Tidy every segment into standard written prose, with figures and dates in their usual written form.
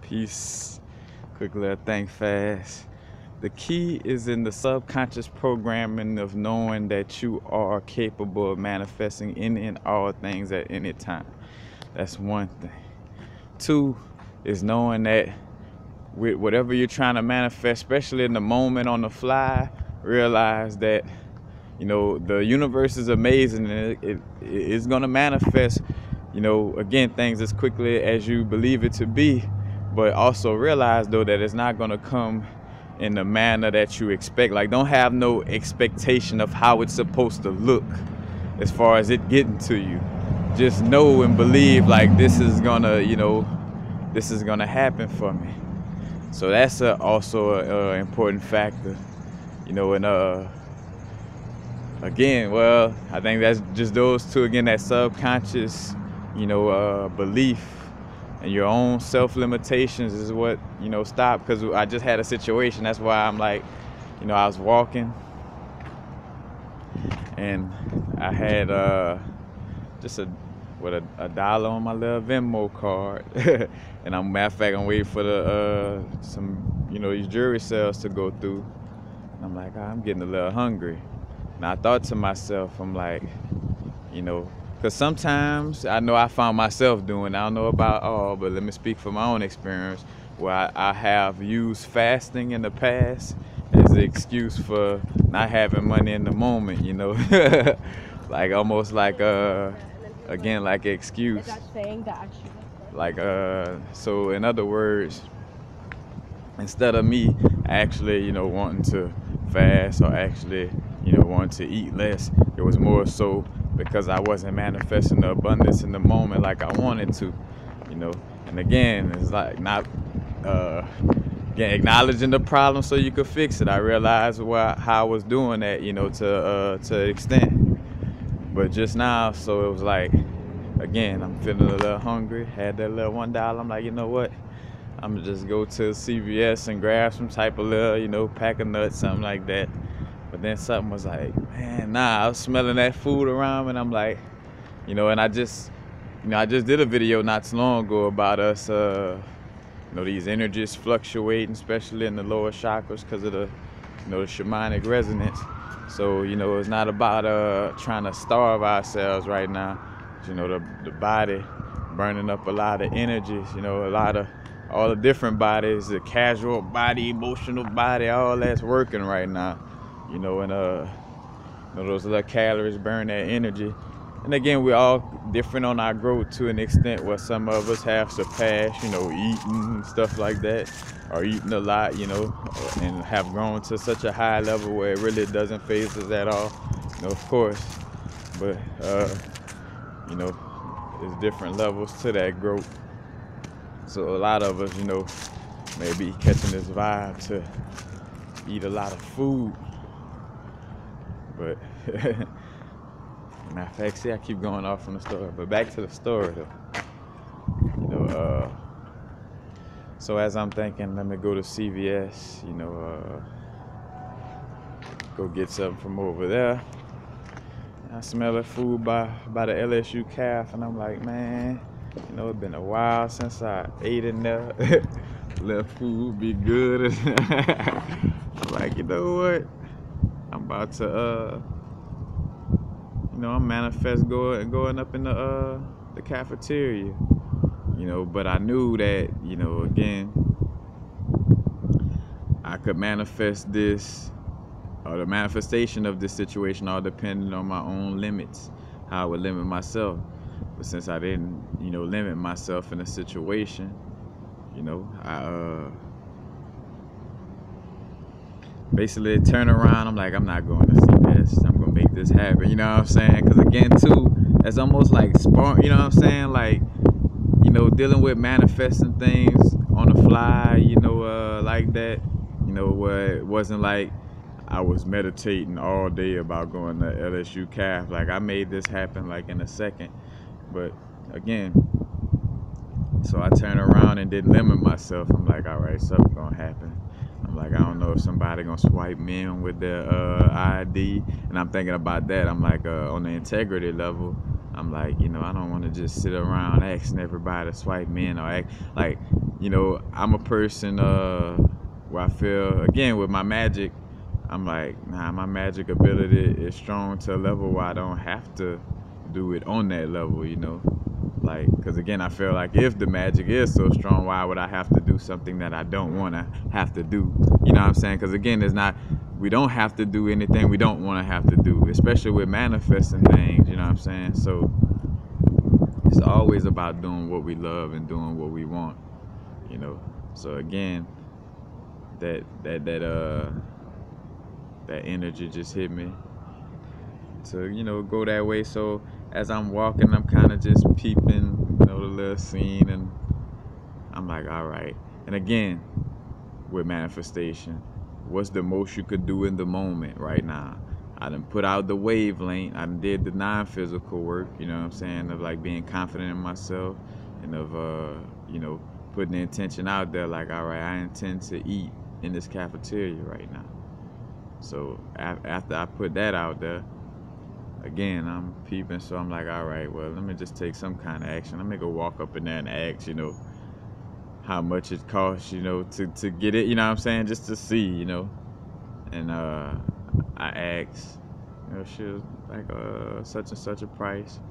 Peace. Quick little think fast. The key is in the subconscious programming of knowing that you are capable of manifesting any and all things at any time. That's one thing. Two is knowing that with whatever you're trying to manifest, especially in the moment on the fly, realize that the universe is amazing and it's going to manifest, again, things as quickly as you believe it to be. But also realize, though, that it's not going to come in the manner that you expect. Like, don't have no expectation of how it's supposed to look as far as it getting to you. Just know and believe, like, this is going to happen for me. So that's also an important factor, and again, well, I think that's just those two, again, that subconscious, belief and your own self-limitations is what, stop. Because I just had a situation, that's why I'm like, I was walking and I had just a dollar on my little Venmo card. And matter of fact, I'm waiting for some these jewelry sales to go through. And I'm like, I'm getting a little hungry. And I thought to myself, I'm like, because sometimes I know I found myself doing, I don't know about all, but let me speak from my own experience, where I have used fasting in the past as an excuse for not having money in the moment, like almost like, again, like an excuse. Like, so in other words, instead of me actually, wanting to fast or actually, wanting to eat less, it was more so because I wasn't manifesting the abundance in the moment like I wanted to, And again, it's like not, again, acknowledging the problem so you could fix it. I realized how I was doing that, to an extent. But just now, so it was like, again, I'm feeling a little hungry, had that little $1. I'm like, you know what? I'm gonna just go to CVS and grab some type of little, pack of nuts, something like that. But then something was like, man, nah, I was smelling that food around, and I'm like, and I just did a video not too long ago about us, these energies fluctuating, especially in the lower chakras because of the, the shamanic resonance. So, it's not about trying to starve ourselves right now. The body burning up a lot of energies, a lot of all the different bodies, the casual body, emotional body, all that's working right now, and those little calories burn that energy. And again, we're all different on our growth to an extent where some of us have surpassed, eating and stuff like that, or eating a lot, and have grown to such a high level where it really doesn't faze us at all, of course. But, there's different levels to that growth. So a lot of us, may be catching this vibe to eat a lot of food. But, matter of fact, see, I keep going off from the story. But back to the story, though. So as I'm thinking, let me go to CVS, go get something from over there. I smell the food by the LSU calf, and I'm like, man, it's been a while since I ate in there. Let food be good. I'm like, you know what? I'm about to, I'm manifest going up in the cafeteria, But I knew that, again, I could manifest this, or the manifestation of this situation, all depending on my own limits, how I would limit myself. But since I didn't, limit myself in a situation, I basically turn around. I'm like, I'm not going to see this. I'm going to make this happen. You know what I'm saying? Because again, too, it's almost like sport. You know what I'm saying? Like, dealing with manifesting things on the fly, like that, where it wasn't like I was meditating all day about going to LSU calf. Like, I made this happen like in a second. But again, so I turned around and didn't limit myself. I'm like, all right, something's gonna happen. I'm like, I don't know if somebody gonna swipe me in with their ID. And I'm thinking about that. I'm like, on the integrity level, I'm like, I don't want to just sit around asking everybody to swipe me in, or act like, I'm a person where I feel, again, with my magic, I'm like, nah, my magic ability is strong to a level where I don't have to do it on that level, like, because again, I feel like if the magic is so strong, why would I have to do something that I don't want to have to do? You know what I'm saying? Because again, we don't have to do anything we don't want to have to do, especially with manifesting things. You know what I'm saying? So it's always about doing what we love and doing what we want. So again, that energy just hit me to go that way. So as I'm walking, I'm kind of just peeping, the little scene, and I'm like, all right. And again, with manifestation, what's the most you could do in the moment right now? I done put out the wavelength. I done did the non-physical work, you know what I'm saying, of like being confident in myself, and of putting the intention out there, like, all right, I intend to eat in this cafeteria right now. So after I put that out there, again, I'm peeping, so I'm like, all right, well, let me just take some kind of action. Let me go walk up in there and ask, how much it costs, to get it, you know what I'm saying, just to see, And I asked, she was like, such and such a price.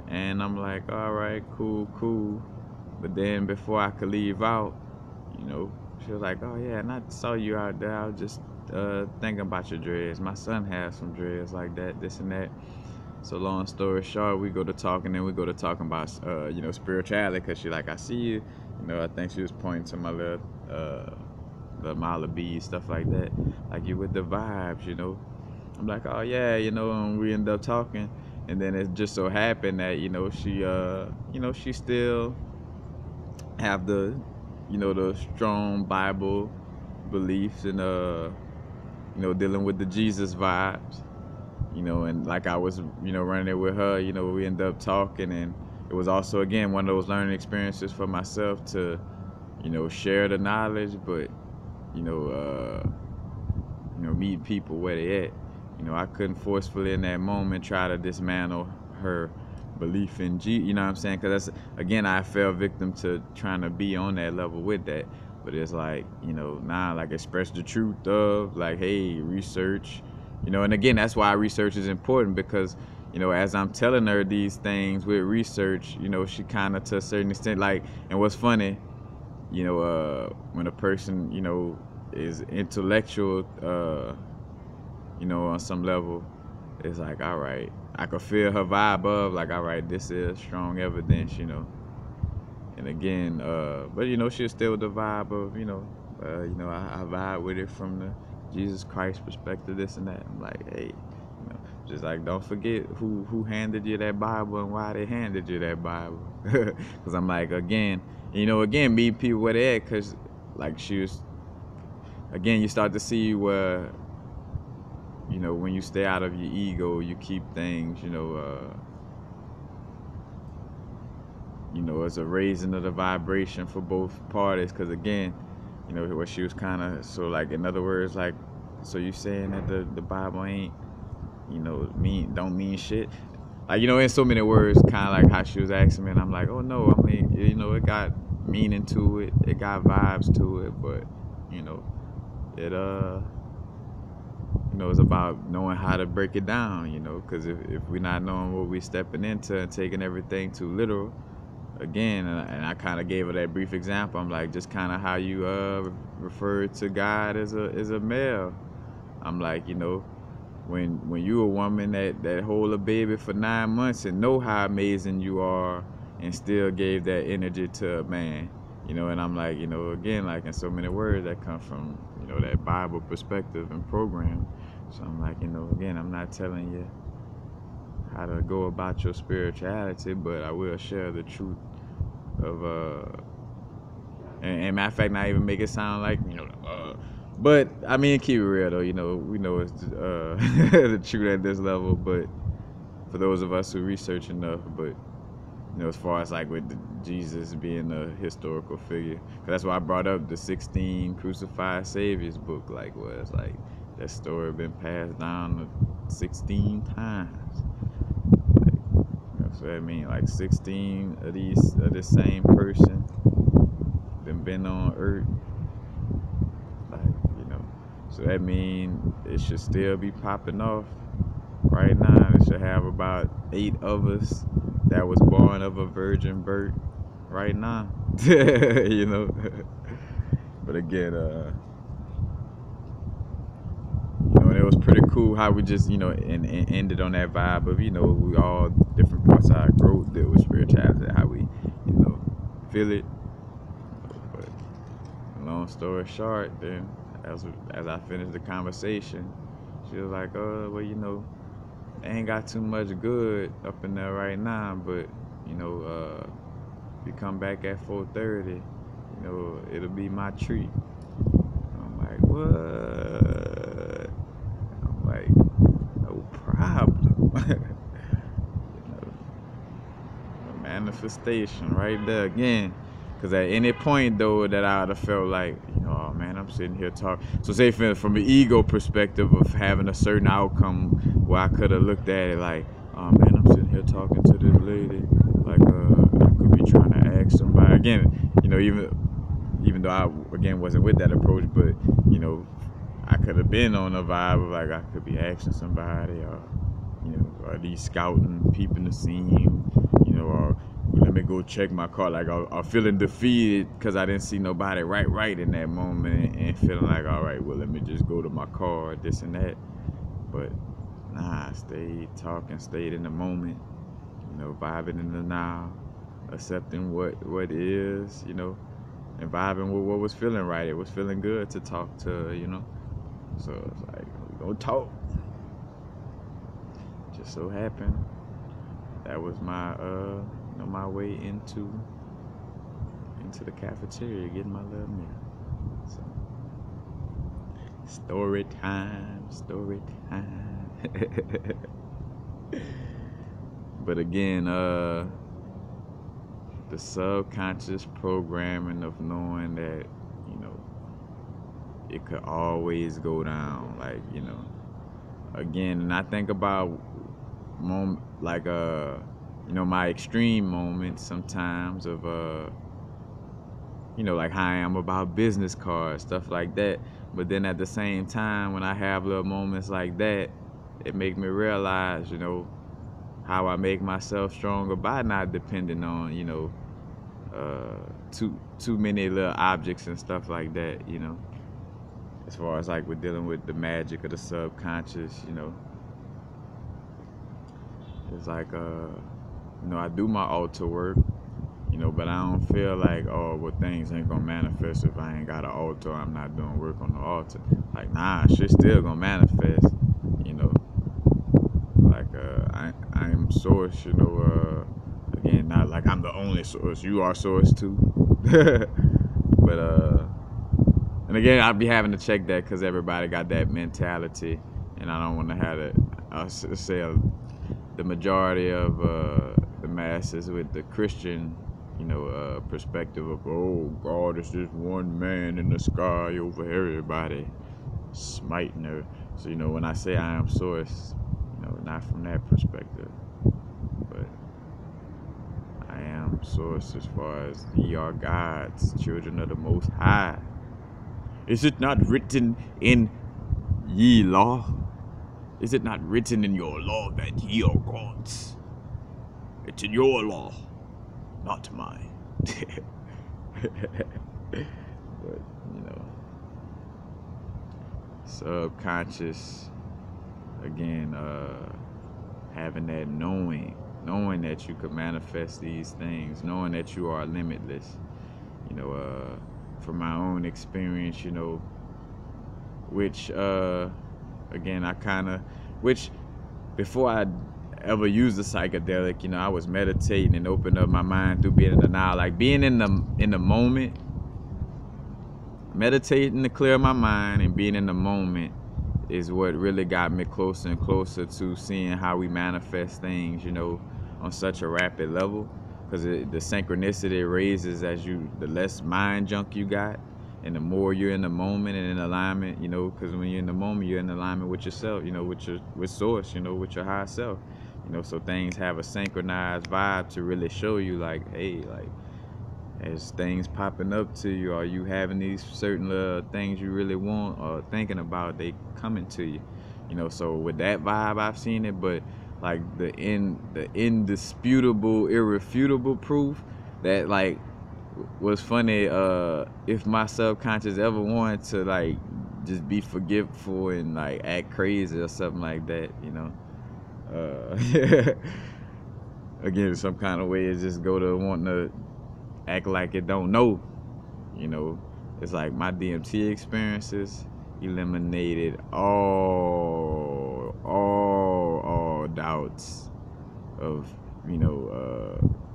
And I'm like, all right, cool. But then before I could leave out, she was like, oh yeah, and I saw you out there. I was just thinking about your dreads. My son has some dreads like that, this and that. So long story short, we go to talking, and we go to talking about, spirituality, because she like, I see you. I think she was pointing to my little, the mile of beads, stuff like that. Like, you with the vibes, I'm like, oh yeah, and we end up talking. And then it just so happened that, she still have the strong Bible beliefs, and, dealing with the Jesus vibes. And like I was, running it with her, we ended up talking, and it was also, again, one of those learning experiences for myself to, share the knowledge, but, meet people where they at. I couldn't forcefully in that moment try to dismantle her belief in you know what I'm saying? Because that's, again, I fell victim to trying to be on that level with that. But it's like, like, express the truth of, like, hey, research. And again, that's why research is important, because, as I'm telling her these things with research, she kind of, to a certain extent, like, and what's funny, when a person, is intellectual, on some level, it's like, all right, I could feel her vibe of, like, all right, this is strong evidence, And again, but, she's still the vibe of, I vibe with it from the Jesus Christ perspective, this and that. I'm like, hey, just like, don't forget who handed you that Bible and why they handed you that Bible. Because I'm like, again, meet people where they at, because, like, she was, again, you start to see where, when you stay out of your ego, you keep things, it's a raising of the vibration for both parties. Because again, what she was kind of, so, like, in other words, like, so you saying that the Bible ain't, don't mean shit, like, in so many words, kind of like how she was asking me, and I'm like, oh no, I mean, it got meaning to it, it got vibes to it, but it it's about knowing how to break it down, because if we're not knowing what we're stepping into and taking everything too literal, again, and I kind of gave her that brief example. I'm like, just kind of how you refer to God as a male. I'm like, when you a woman that hold a baby for 9 months and know how amazing you are, and still gave that energy to a man, and I'm like, again, like, in so many words that come from, that Bible perspective and program. So I'm like, again, I'm not telling you how to go about your spirituality, but I will share the truth of and matter of fact, not even make it sound like, but I mean, keep it real though, we know it's the truth at this level, but for those of us who research enough, but as far as, like, with Jesus being a historical figure, 'cause that's why I brought up the 16 crucified saviors book, like, where it's like that story been passed down 16 times. Like, so I mean, like, 16 of the same person, been on Earth. Like, you know, so that means it should still be popping off right now. It should have about 8 of us that was born of a virgin birth right now. You know. But again, you know, and it was pretty cool how we just, you know, and ended on that vibe of, you know, we all different parts of our growth deal with spirituality, how we, you know, feel it. But long story short, then as I finished the conversation, she was like, oh, well, you know, I ain't got too much good up in there right now, but, you know, if you come back at 4:30, you know, it'll be my treat. I'm like, what? I'm like, no problem. You know, manifestation right there again. Because at any point, though, that I would have felt like, you know, oh man, I'm sitting here talking. So, say from an ego perspective of having a certain outcome where I could have looked at it like, oh man, I'm sitting here talking to this lady. Like, I could be trying to ask somebody. Again, you know, even though I, again, wasn't with that approach, but, you know, I could have been on a vibe of like, I could be asking somebody, or, you know, or these scouting, peeping the scene, you know, or let me go check my car. Like, I'm feeling defeated because I didn't see nobody right in that moment, and feeling like, all right, well, let me just go to my car, this and that. But nah, I stayed talking, stayed in the moment, you know, vibing in the now, accepting what is, you know, and vibing with what was feeling right. It was feeling good to talk to, you know. So it's like, we gonna talk. Just so happened that was my you know, my way into the cafeteria getting my little meal. So story time. But again, the subconscious programming of knowing that, you know, it could always go down. Like, you know, again, and I think about like you know, my extreme moments sometimes of you know, like how I am about business cards, stuff like that. But then at the same time, when I have little moments like that, it make me realize, you know, how I make myself stronger by not depending on, you know, too many little objects and stuff like that, you know. As far as like we're dealing with the magic of the subconscious, you know, it's like you know, I do my altar work, you know, but I don't feel like, oh, well, things ain't gonna manifest if I ain't got an altar. I'm not doing work on the altar. Like, nah, shit still gonna manifest, you know. Like, I am source, you know. Again, not like I'm the only source. You are source too. But and again, I'll be having to check that because everybody got that mentality, and I don't want to have it. I'll say the majority of the masses with the Christian, you know, perspective of, oh, God is just one man in the sky over everybody, smiting her. So, you know, when I say I am source, you know, not from that perspective, but I am source as far as ye are God's children of the Most High. Is it not written in ye law? Is it not written in your law that ye are gods? It's in your law, not mine. But, you know, subconscious, again, having that knowing that you could manifest these things, knowing that you are limitless, you know, from my own experience, you know, which, again, which before I ever used the psychedelic, you know, I was meditating and opening up my mind through being in the now, like being in the moment, meditating to clear my mind and being in the moment is what really got me closer and closer to seeing how we manifest things, you know, on such a rapid level, because the synchronicity raises as the less mind junk you got, and the more you're in the moment and in alignment, you know, because when you're in the moment, you're in alignment with yourself, you know, with source, you know, with your higher self, you know, so things have a synchronized vibe to really show you like, hey, like, as things popping up to you, or you having these certain things you really want or thinking about, they coming to you, you know. So with that vibe, I've seen it. But like the indisputable, irrefutable proof that like was funny, if my subconscious ever wanted to like just be forgetful and like act crazy or something like that, you know, again, some kind of way, is just go to wanting to act like it don't know, you know. It's like my DMT experiences eliminated all doubts of, you know,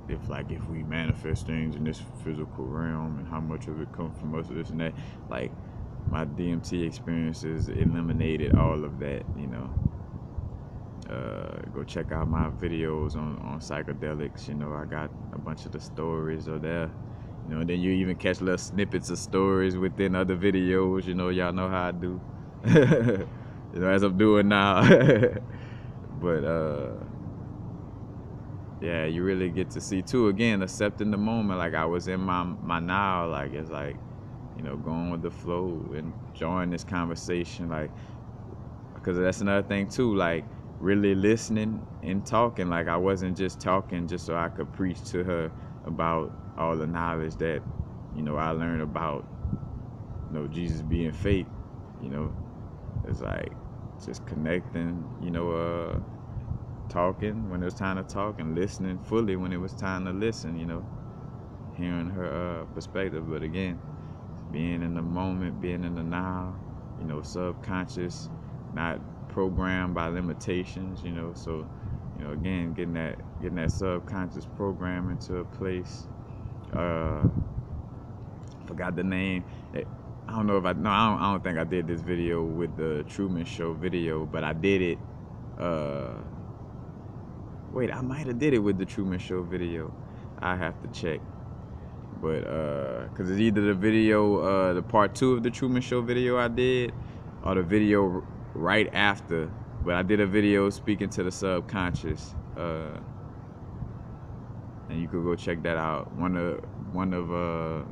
if we manifest things in this physical realm and how much of it comes from us, this and that. Like my DMT experiences eliminated all of that, you know. Go check out my videos on psychedelics. You know, I got a bunch of the stories are there. You know, and then you even catch little snippets of stories within other videos. You know, y'all know how I do. You know, as I'm doing now. But yeah, you really get to see too. Again, accepting the moment. Like I was in my now. Like it's like, you know, going with the flow, enjoying this conversation. Like, because that's another thing too. Like really listening and talking. Like I wasn't just talking just so I could preach to her about all the knowledge that, you know, I learned about, you know, Jesus being fake. You know, it's like just connecting, you know, talking when it was time to talk and listening fully when it was time to listen, you know, hearing her perspective. But again, being in the moment, being in the now, you know, subconscious, not programmed by limitations, you know. So, you know, again, getting that subconscious program into a place. Forgot the name. I don't know if I don't think I did this video with the Truman Show video, but I did it. Wait, I might have did it with the Truman Show video. I have to check. But cause it's either the video, the part 2 of the Truman Show video I did, or the video right after. But I did a video speaking to the subconscious, and you could go check that out. One of a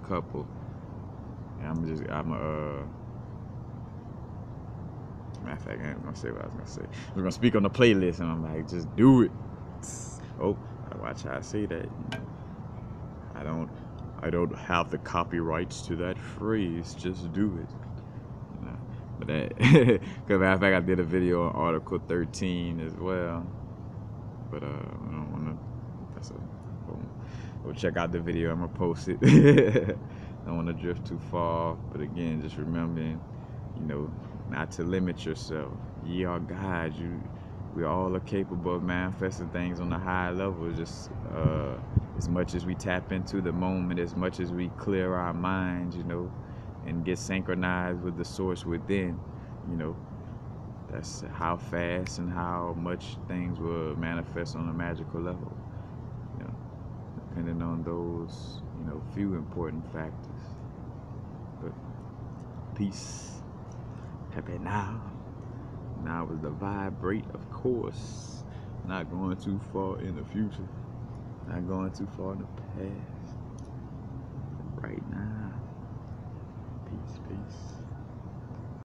couple. And matter of fact, I ain't gonna say what I was gonna say. I was gonna speak on the playlist, and I'm like, just do it. Oh, watch how I say that. I don't have the copyrights to that phrase. Just do it. But that, because matter of fact, I did a video on Article 13 as well. But I don't wanna. That's a. Go check out the video. I'm gonna post it. Don't want to drift too far. But again, just remembering, you know, not to limit yourself. Ye are gods. We all are capable of manifesting things on a high level. Just as much as we tap into the moment, as much as we clear our minds, you know, and get synchronized with the source within, you know, that's how fast and how much things will manifest on a magical level, you know, depending on those, you know, few important factors. But peace, happy now. Now is the vibrate, of course. Not going too far in the future. Not going too far in the past. Right now. Peace, peace.